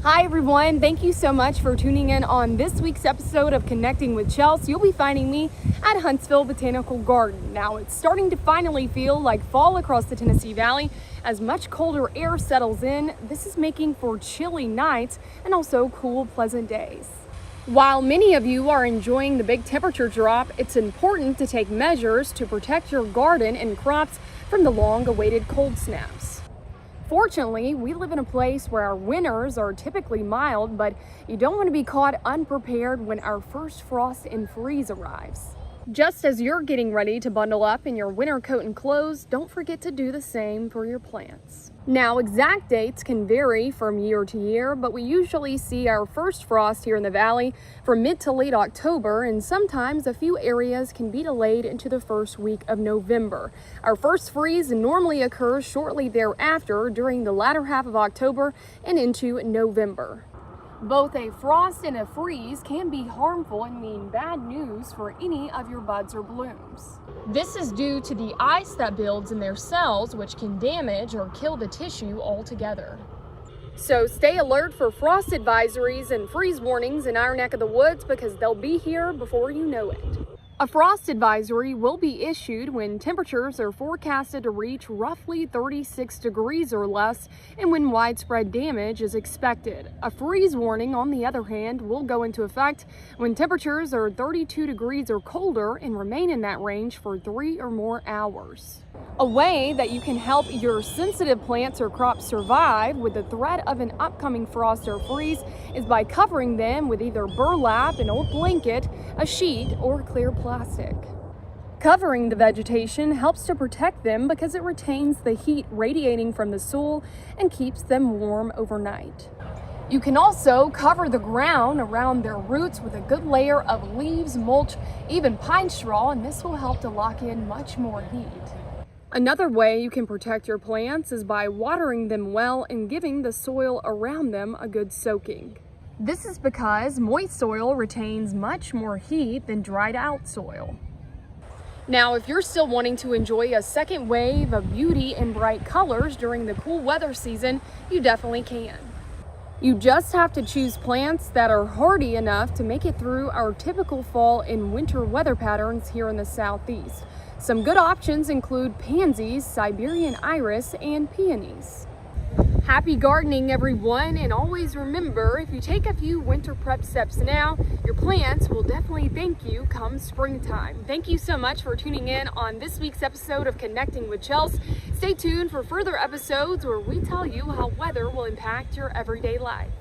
Hi everyone, thank you so much for tuning in on this week's episode of Connecting with Chels. You'll be finding me at Huntsville Botanical Garden. Now it's starting to finally feel like fall across the Tennessee Valley as much colder air settles in. This is making for chilly nights and also cool, pleasant days. While many of you are enjoying the big temperature drop, it's important to take measures to protect your garden and crops from the long-awaited cold snaps. Fortunately, we live in a place where our winters are typically mild, but you don't want to be caught unprepared when our first frost and freeze arrives. Just as you're getting ready to bundle up in your winter coat and clothes, don't forget to do the same for your plants. Now, exact dates can vary from year to year, but we usually see our first frost here in the valley from mid to late October, and sometimes a few areas can be delayed into the first week of November. Our first freeze normally occurs shortly thereafter during the latter half of October and into November. Both a frost and a freeze can be harmful and mean bad news for any of your buds or blooms. This is due to the ice that builds in their cells, which can damage or kill the tissue altogether. So stay alert for frost advisories and freeze warnings in our neck of the woods because they'll be here before you know it. A frost advisory will be issued when temperatures are forecasted to reach roughly 36 degrees or less and when widespread damage is expected. A freeze warning, on the other hand, will go into effect when temperatures are 32 degrees or colder and remain in that range for 3 or more hours. A way that you can help your sensitive plants or crops survive with the threat of an upcoming frost or freeze is by covering them with either burlap, an old blanket, a sheet, or clear plastic. Covering the vegetation helps to protect them because it retains the heat radiating from the soil and keeps them warm overnight. You can also cover the ground around their roots with a good layer of leaves, mulch, even pine straw, and this will help to lock in much more heat. Another way you can protect your plants is by watering them well and giving the soil around them a good soaking. This is because moist soil retains much more heat than dried out soil. Now, if you're still wanting to enjoy a second wave of beauty and bright colors during the cool weather season, you definitely can. You just have to choose plants that are hardy enough to make it through our typical fall and winter weather patterns here in the southeast. Some good options include pansies, Siberian iris, and peonies. Happy gardening, everyone, and always remember, if you take a few winter prep steps now, your plants will definitely thank you come springtime. Thank you so much for tuning in on this week's episode of Connecting with Chels. Stay tuned for further episodes where we tell you how weather will impact your everyday life.